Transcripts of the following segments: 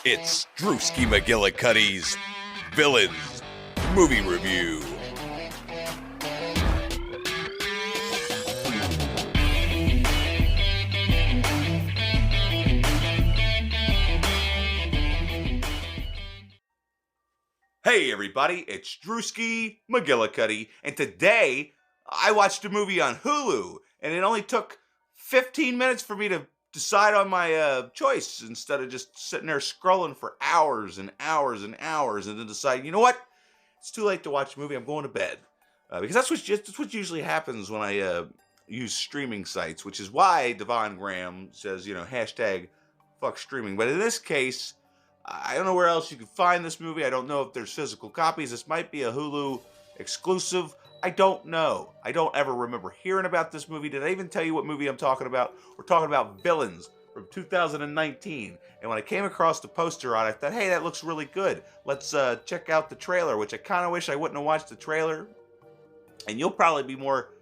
It's Drewski McGillicuddy's Villains Movie Review. Hey everybody, it's Drewski McGillicuddy, and today I watched a movie on Hulu, and it only took 15 minutes for me to decide on my choice instead of just sitting there scrolling for hours and hours and hours and then decide, you know what? It's too late to watch a movie. I'm going to bed. Because that's what usually happens when I use streaming sites, which is why Devon Graham says, hashtag fuck streaming. But in this case, I don't know where else you can find this movie. I don't know if there's physical copies. This might be a Hulu exclusive. I don't know. I don't ever remember hearing about this movie. Did I even tell you what movie I'm talking about? We're talking about Villans from 2019. And when I came across the poster on it, I thought, hey, that looks really good. Let's check out the trailer, which I kind of wish I wouldn't have watched the trailer. And you'll probably be more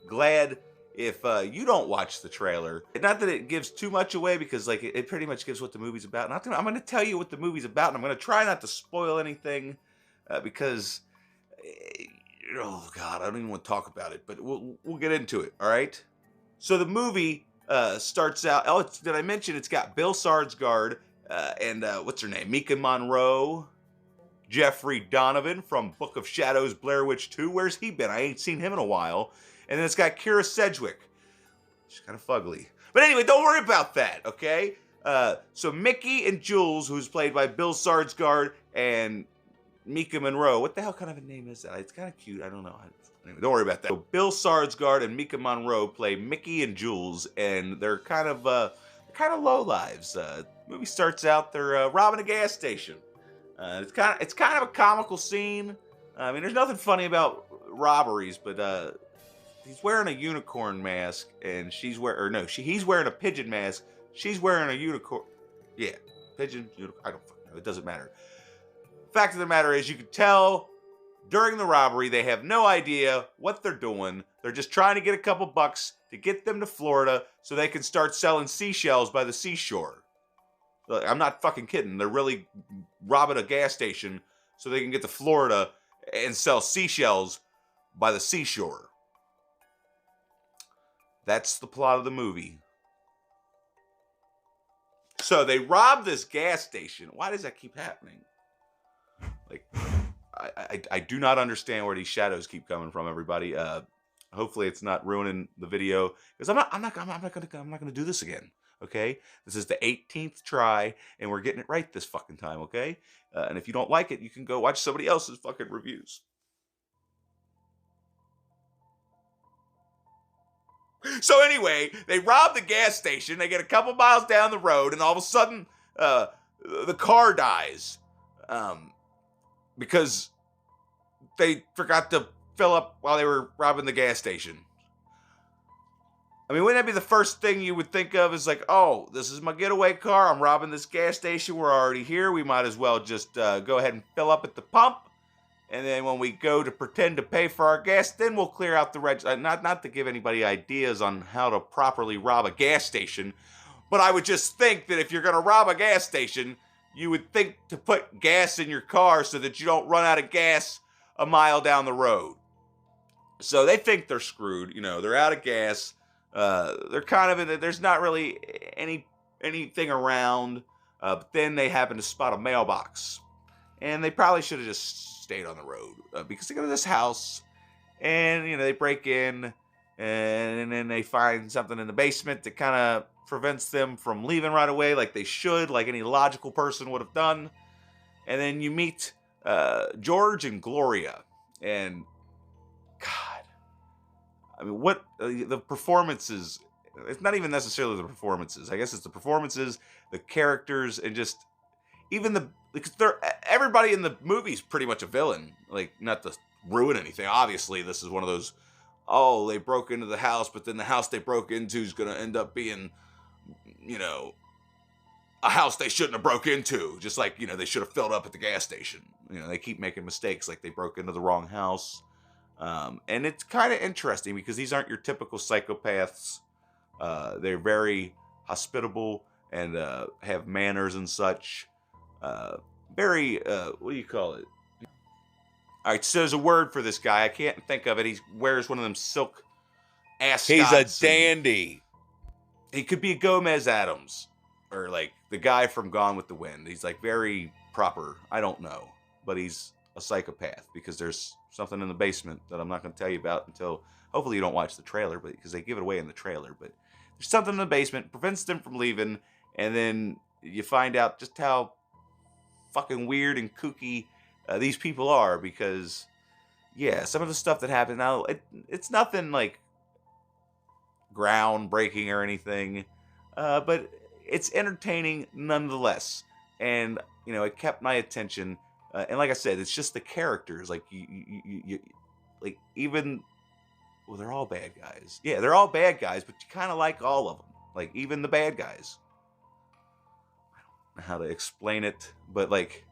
glad if you don't watch the trailer. Not that it gives too much away, because it pretty much gives what the movie's about. I'm going to tell you what the movie's about, and I'm going to try not to spoil anything because... oh God, I don't even want to talk about it, but we'll get into it, all right? So the movie starts out, did I mention it's got Bill Skarsgård and what's her name? Mika Monroe, Jeffrey Donovan from Book of Shadows, Blair Witch 2. Where's he been? I ain't seen him in a while. And then it's got Kira Sedgwick. She's kind of fugly. But anyway, don't worry about that, okay? So Mickey and Jules, who's played by Bill Skarsgård and Mika Monroe. What the hell kind of a name is that? It's kind of cute. I don't know. Anyway, don't worry about that. So Bill Skarsgård and Mika Monroe play Mickey and Jules, and they're kind of low lives. The movie starts out they're robbing a gas station. It's kind of a comical scene. I mean, there's nothing funny about robberies, but he's wearing a unicorn mask, and he's wearing a pigeon mask. She's wearing a unicorn. Yeah, pigeon. Unicorn, I don't fucking know. It doesn't matter. Fact of the matter is, you can tell during the robbery they have no idea what they're doing. They're just trying to get a couple bucks to get them to Florida so they can start selling seashells by the seashore. I'm not fucking kidding. They're really robbing a gas station so they can get to Florida and sell seashells by the seashore. That's the plot of the movie. So they rob this gas station. Why does that keep happening? I do not understand where these shadows keep coming from, everybody. Hopefully it's not ruining the video, because I'm not gonna do this again. Okay, this is the 18th try, and we're getting it right this fucking time. Okay, and if you don't like it, you can go watch somebody else's fucking reviews. So anyway, they rob the gas station. They get a couple miles down the road, and all of a sudden, the car dies. Because they forgot to fill up while they were robbing the gas station. I mean, wouldn't that be the first thing you would think of? Is like, oh, this is my getaway car. I'm robbing this gas station. We're already here. We might as well just go ahead and fill up at the pump. And then when we go to pretend to pay for our gas, then we'll clear out the register. Not to give anybody ideas on how to properly rob a gas station, but I would just think that if you're going to rob a gas station, you would think to put gas in your car so that you don't run out of gas a mile down the road. So they think they're screwed. They're out of gas. They're kind of in it. There's not really anything around. But then they happen to spot a mailbox. And they probably should have just stayed on the road. Because they go to this house. And, they break in. And then they find something in the basement that kind of prevents them from leaving right away like they should, like any logical person would have done. And then you meet George and Gloria. And, God, I mean, what the performances, it's not even necessarily the performances. I guess it's the performances, the characters, and just even because everybody in the movie's pretty much a villain. Like, not to ruin anything. Obviously, this is one of those, oh, they broke into the house, but then the house they broke into is going to end up being, a house they shouldn't have broke into. Just like, they should have filled up at the gas station. They keep making mistakes, like they broke into the wrong house. And it's kind of interesting because these aren't your typical psychopaths. They're very hospitable and have manners and such. Very, what do you call it? All right, so there's a word for this guy. I can't think of it. He wears one of them silk He's a ascots. dandy. He could be Gomez Adams or like the guy from Gone with the Wind. He's like very proper. I don't know, but he's a psychopath because there's something in the basement that I'm not going to tell you about until hopefully you don't watch the trailer, but because they give it away in the trailer. But there's something in the basement prevents them from leaving, and then you find out just how fucking weird and kooky these people are because yeah, some of the stuff that happened now it's nothing like groundbreaking or anything, but it's entertaining nonetheless. And you know, it kept my attention. And like I said, it's just the characters. Like you like even well, they're all bad guys. Yeah, they're all bad guys, but you kind of like all of them. Like even the bad guys. I don't know how to explain it, but like,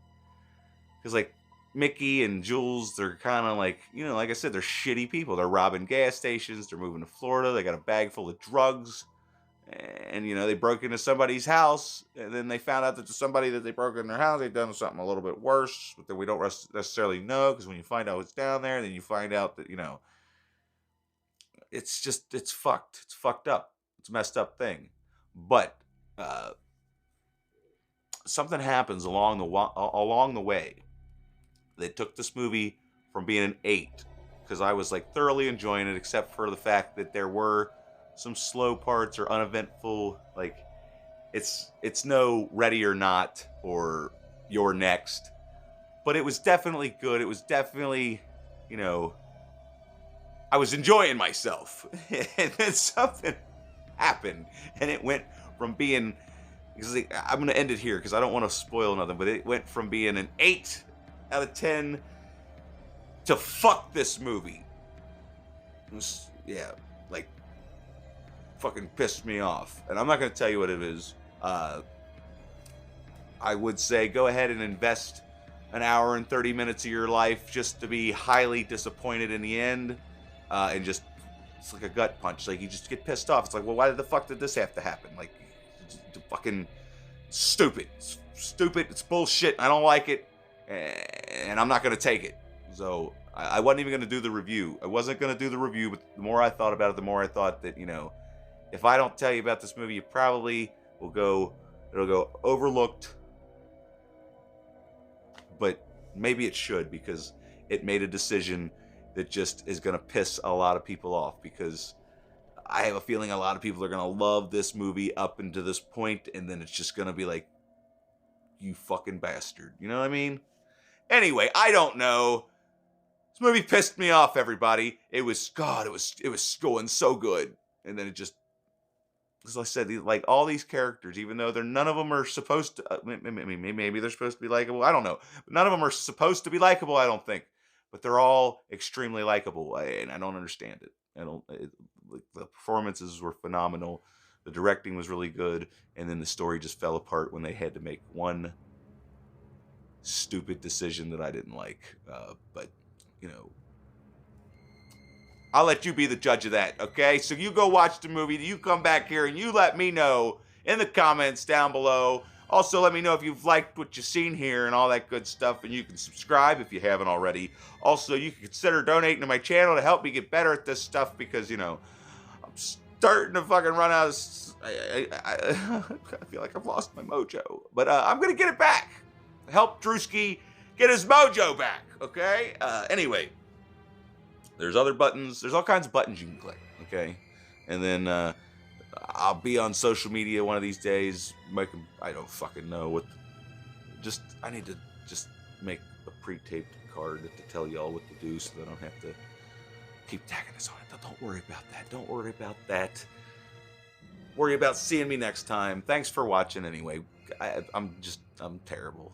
because like Mickey and Jules, they're kind of like, you know, like I said, they're shitty people. They're robbing gas stations. They're moving to Florida. They got a bag full of drugs. And, you know, they broke into somebody's house. And then they found out that somebody that they broke in their house, they'd done something a little bit worse. But then we don't necessarily know. Because when you find out what's down there, then you find out that, you know, it's just, it's fucked. It's fucked up. It's a messed up thing. But something happens along the way that took this movie from being an 8, because I was like thoroughly enjoying it, except for the fact that there were some slow parts or uneventful. Like it's no Ready or Not or You're Next, but it was definitely good. It was definitely, you know, I was enjoying myself. And then something happened, and it went from being, because I'm going to end it here because I don't want to spoil nothing, but it went from being an 8 out of 10 to fuck this movie. It was, yeah, like fucking pissed me off. And I'm not going to tell you what it is. I would say go ahead and invest an hour and 30 minutes of your life just to be highly disappointed in the end. And just, it's like a gut punch. Like you just get pissed off. It's like, well, why the fuck did this have to happen? Like, it's fucking stupid. It's stupid. It's bullshit. I don't like it. And I'm not going to take it. So I wasn't even going to do the review. I wasn't going to do the review, but the more I thought about it, the more I thought that, you know, if I don't tell you about this movie, you probably will go, it'll go overlooked. But maybe it should, because it made a decision that just is going to piss a lot of people off, because I have a feeling a lot of people are going to love this movie up until this point, and then it's just going to be like, you fucking bastard. You know what I mean? Anyway, I don't know. This movie pissed me off, everybody. It was, God, it was going so good. And then it just, as I said, like all these characters, even though none of them are supposed to, maybe they're supposed to be likable. I don't know. But none of them are supposed to be likable, I don't think. But they're all extremely likable, and I don't understand it. The performances were phenomenal. The directing was really good. And then the story just fell apart when they had to make one stupid decision that I didn't like. But, you know, I'll let you be the judge of that, okay? So you go watch the movie, you come back here, and you let me know in the comments down below. Also, let me know if you've liked what you've seen here and all that good stuff, and you can subscribe if you haven't already. Also, you can consider donating to my channel to help me get better at this stuff, because, you know, I'm starting to fucking run out of... I feel like I've lost my mojo. But I'm going to get it back. Help Drewski get his mojo back, okay? Anyway, there's other buttons. There's all kinds of buttons you can click, okay? And then I'll be on social media one of these days. I don't fucking know what. I need to just make a pre-taped card to tell y'all what to do, so that I don't have to keep tagging us on it. Don't worry about that. Don't worry about that. Worry about seeing me next time. Thanks for watching anyway. I'm terrible.